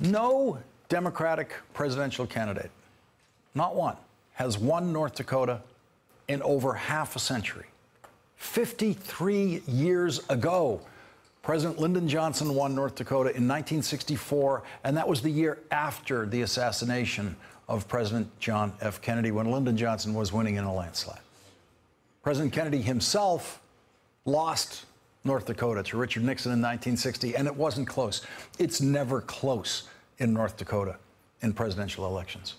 No Democratic presidential candidate, not one, has won North Dakota in over half a century. 53 years ago, President Lyndon Johnson won North Dakota in 1964, and that was the year after the assassination of President John F. Kennedy, when Lyndon Johnson was winning in a landslide. President Kennedy himself lost North Dakota to Richard Nixon in 1960, and it wasn't close. It's never close in North Dakota in presidential elections.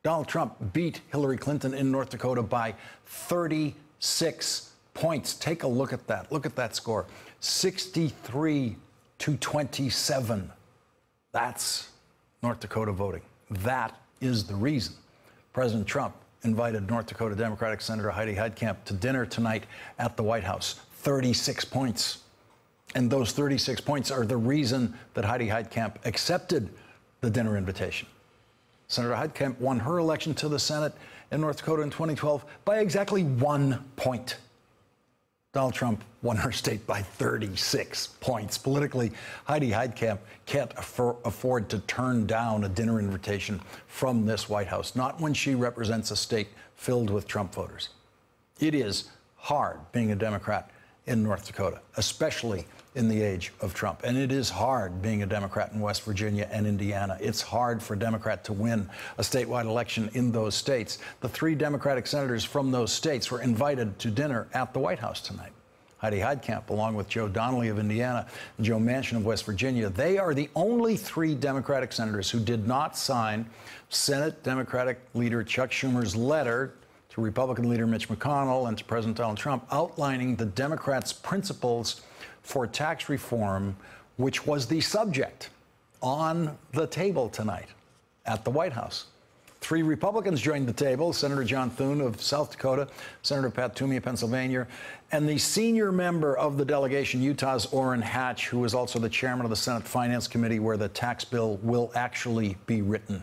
Donald Trump beat Hillary Clinton in North Dakota by 36 points. Take a look at that. Look at that score. 63 to 27. That's North Dakota voting. That is the reason President Trump invited North Dakota Democratic Senator Heidi Heitkamp to dinner tonight at the White House. 36 points. And those 36 points are the reason that Heidi Heitkamp accepted the dinner invitation. Senator Heitkamp won her election to the Senate in North Dakota in 2012 by exactly 1 point. Donald Trump won her state by 36 points. Politically, Heidi Heitkamp can't afford to turn down a dinner invitation from this White House, not when she represents a state filled with Trump voters. It is hard being a Democrat in North Dakota, especially in the age of Trump. And it is hard being a Democrat in West Virginia and Indiana. It's hard for a Democrat to win a statewide election in those states. The 3 Democratic senators from those states were invited to dinner at the White House tonight. Heidi Heitkamp, along with Joe Donnelly of Indiana and Joe Manchin of West Virginia, they are the only 3 Democratic senators who did not sign Senate Democratic leader Chuck Schumer's letter to Republican leader Mitch McConnell and to President Donald Trump outlining the Democrats' principles for tax reform, which was the subject on the table tonight at the White House. 3 Republicans joined the table: Senator John Thune of South Dakota, Senator Pat Toomey of Pennsylvania, and the senior member of the delegation, Utah's Orrin Hatch, who is also the chairman of the Senate Finance Committee, where the tax bill will actually be written.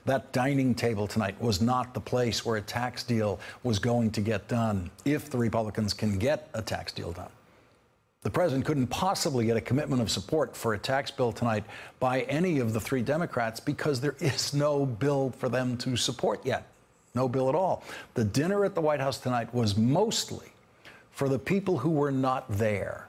That dining table tonight was not the place where a tax deal was going to get done, if the Republicans can get a tax deal done. The president couldn't possibly get a commitment of support for a tax bill tonight by any of the 3 Democrats because there is no bill for them to support yet. No bill at all. The dinner at the White House tonight was mostly for the people who were not there,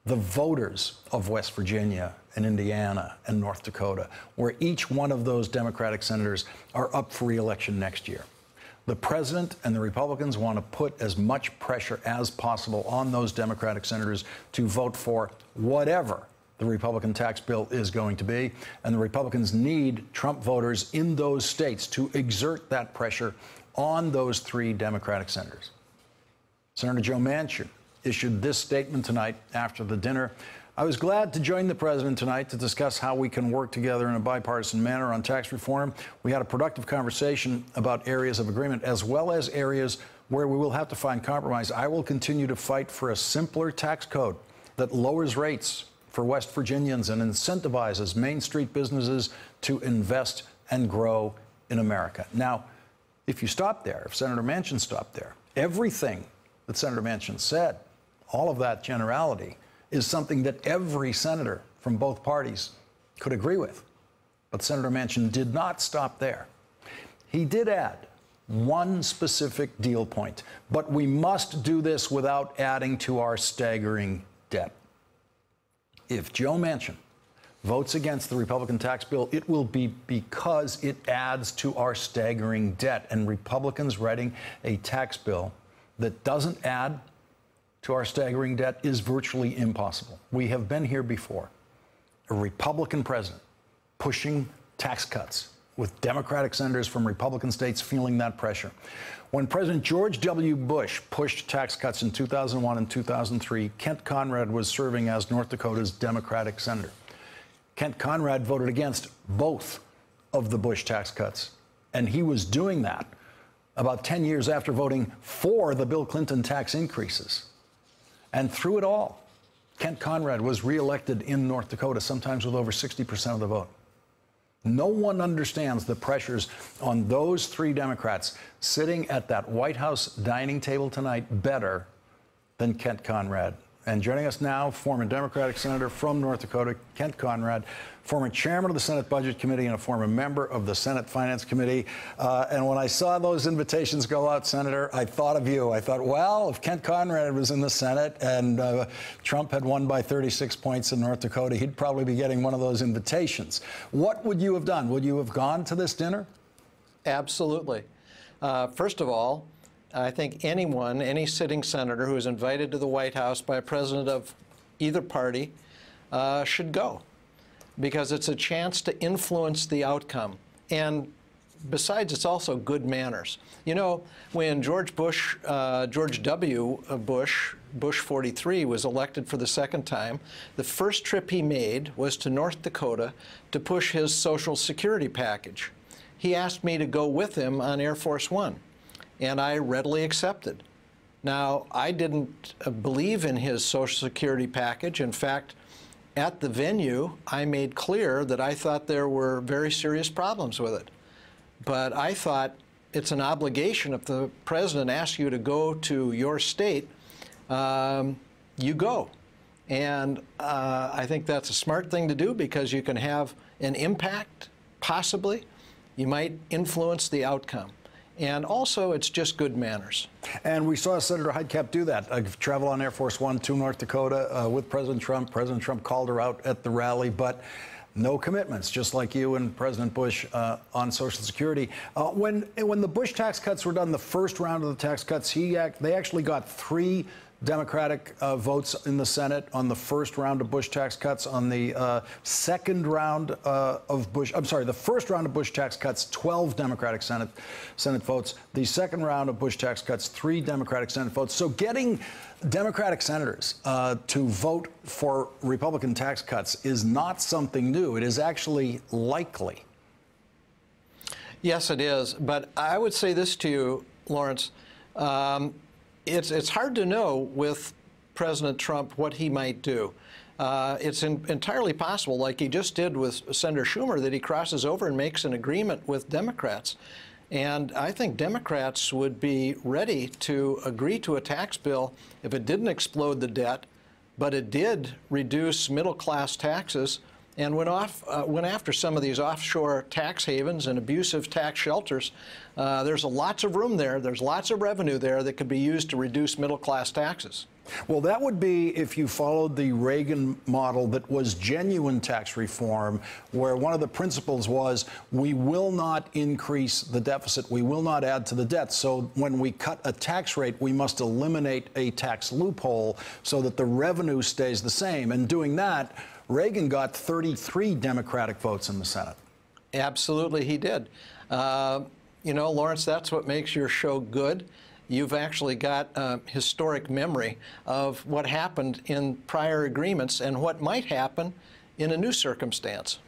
the voters of West Virginia and Indiana and North Dakota, where each one of those Democratic senators are up for re-election next year. The president and the Republicans want to put as much pressure as possible on those Democratic senators to vote for whatever the Republican tax bill is going to be. And the Republicans need Trump voters in those states to exert that pressure on those 3 Democratic senators. Senator Joe Manchin issued this statement tonight after the dinner. I was glad to join the president tonight to discuss how we can work together in a bipartisan manner on tax reform. We had a productive conversation about areas of agreement as well as areas where we will have to find compromise. I will continue to fight for a simpler tax code that lowers rates for West Virginians and incentivizes Main Street businesses to invest and grow in America. Now, if you stop there, if Senator Manchin stopped there, everything that Senator Manchin said, all of that generality, is something that every senator from both parties could agree with. But Senator Manchin did not stop there. He did add one specific deal point, but we must do this without adding to our staggering debt. If Joe Manchin votes against the Republican tax bill, it will be because it adds to our staggering debt. And Republicans writing a tax bill that doesn't add to our staggering debt is virtually impossible. We have been here before. A Republican president pushing tax cuts with Democratic senators from Republican states feeling that pressure. When President George W. Bush pushed tax cuts in 2001 and 2003, Kent Conrad was serving as North Dakota's Democratic senator. Kent Conrad voted against both of the Bush tax cuts, and he was doing that about 10 years after voting for the Bill Clinton tax increases. And through it all, Kent Conrad was reelected in North Dakota, sometimes with over 60% of the vote. No one understands the pressures on those 3 Democrats sitting at that White House dining table tonight better than Kent Conrad And joining us now, former Democratic Senator from North Dakota, Kent Conrad, former chairman of the Senate Budget Committee and a former member of the Senate Finance Committee. And when I saw those invitations go out, Senator, I thought of you. I thought, well, if Kent Conrad was in the Senate and Trump had won by 36 points in North Dakota, he'd probably be getting one of those invitations. What would you have done? Would you have gone to this dinner? Absolutely. First of all, I think anyone, any sitting senator who is invited to the White House by a president of either party should go, because it's a chance to influence the outcome. And besides, it's also good manners. You know, when George W. Bush, Bush 43, was elected for the second time, the first trip he made was to North Dakota to push his Social Security package. He asked me to go with him on Air Force One, and I readily accepted. Now, I didn't believe in his Social Security package. In fact, at the venue, I made clear that I thought there were very serious problems with it. But I thought it's an obligation. If the president asks you to go to your state, you go. And I think that's a smart thing to do, because you can have an impact, possibly. You might influence the outcome. And also, it's just good manners. And we saw Senator Heitkamp do that, travel on Air Force One to North Dakota with President Trump. President Trump called her out at the rally, but no commitments, just like you and President Bush on Social Security. When the Bush tax cuts were done, the first round of the tax cuts, they actually got 3 Democratic votes in the Senate on the first round of Bush tax cuts. On the second round of Bush, I'm sorry, the first round of Bush tax cuts, 12 Democratic Senate votes. The second round of Bush tax cuts, 3 Democratic Senate votes. So getting Democratic senators to vote for Republican tax cuts is not something new. It is actually likely. Yes, it is. But I would say this to you, Lawrence. It's hard to know with President Trump what he might do. It's entirely possible, like he just did with Senator Schumer, that he crosses over and makes an agreement with Democrats. And I think Democrats would be ready to agree to a tax bill if it didn't explode the debt, but it did reduce middle-class taxes and went after some of these offshore tax havens and abusive tax shelters. There's lots of room there. There's lots of revenue there that could be used to reduce middle-class taxes. Well, that would be if you followed the Reagan model that was genuine tax reform, where one of the principles was we will not increase the deficit, we will not add to the debt. So when we cut a tax rate, we must eliminate a tax loophole so that the revenue stays the same. And doing that, Reagan got 33 Democratic votes in the Senate. Absolutely, he did. You know, Lawrence, that's what makes your show good. You've actually got historic memory of what happened in prior agreements and what might happen in a new circumstance.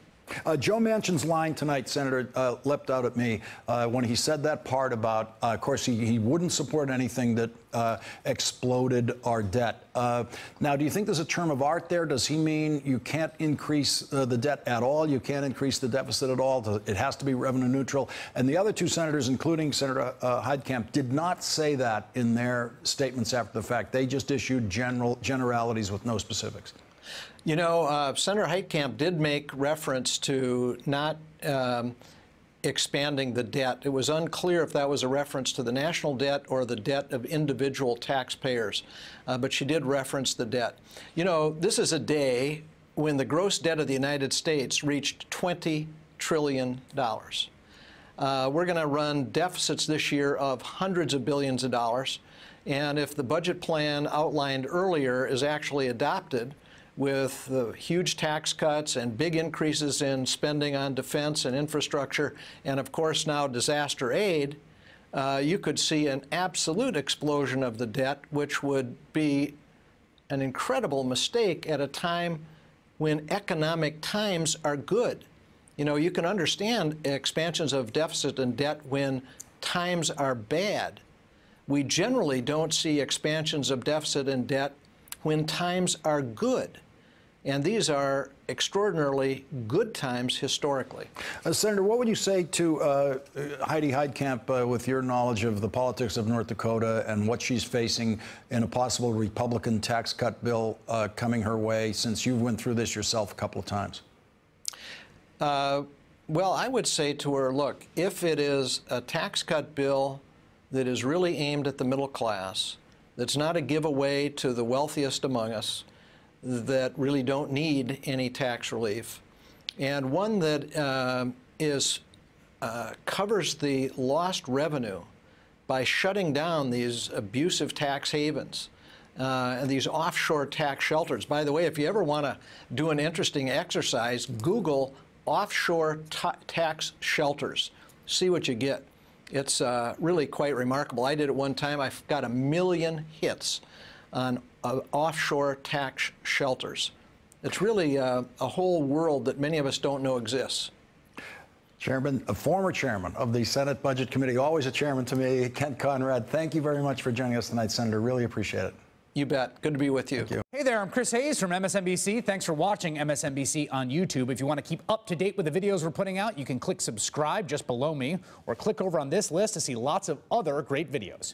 Joe Manchin's line tonight, Senator, leapt out at me when he said that part about, of course, he wouldn't support anything that exploded our debt. Now, do you think there's a term of art there? Does he mean you can't increase the debt at all? You can't increase the deficit at all? It has to be revenue neutral? And the other 2 senators, including Senator Heitkamp, did not say that in their statements after the fact. They just issued generalities with no specifics. You know, Senator Heitkamp did make reference to not expanding the debt. It was unclear if that was a reference to the national debt or the debt of individual taxpayers, but she did reference the debt. You know, this is a day when the gross debt of the United States reached $20 trillion. We're going to run deficits this year of hundreds of billions of dollars, and if the budget plan outlined earlier is actually adopted, with the huge tax cuts and big increases in spending on defense and infrastructure, and of course now disaster aid, you could see an absolute explosion of the debt, which would be an incredible mistake at a time when economic times are good. You know, you can understand expansions of deficit and debt when times are bad. We generally don't see expansions of deficit and debt when times are good. And these are extraordinarily good times historically. Senator, what would you say to Heidi Heitkamp with your knowledge of the politics of North Dakota and what she's facing in a possible Republican tax cut bill coming her way, since you went through this yourself a couple of times? Well, I would say to her, look, if it is a tax cut bill that is really aimed at the middle class, that's not a giveaway to the wealthiest among us, that really don't need any tax relief, and one that covers the lost revenue by shutting down these abusive tax havens and these offshore tax shelters. By the way, if you ever want to do an interesting exercise, Google offshore tax shelters. See what you get. It's really quite remarkable. I did it one time. I got 1 million hits on offshore tax shelters. It's really a whole world that many of us don't know exists. Chairman, a former chairman of the Senate Budget Committee, always a chairman to me, Kent Conrad, thank you very much for joining us tonight, Senator. Really appreciate it. You bet. Good to be with you. Thank you. Hey there, I'm Chris Hayes from MSNBC. Thanks for watching MSNBC on YouTube. If you want to keep up to date with the videos we're putting out, you can click subscribe just below me or click over on this list to see lots of other great videos.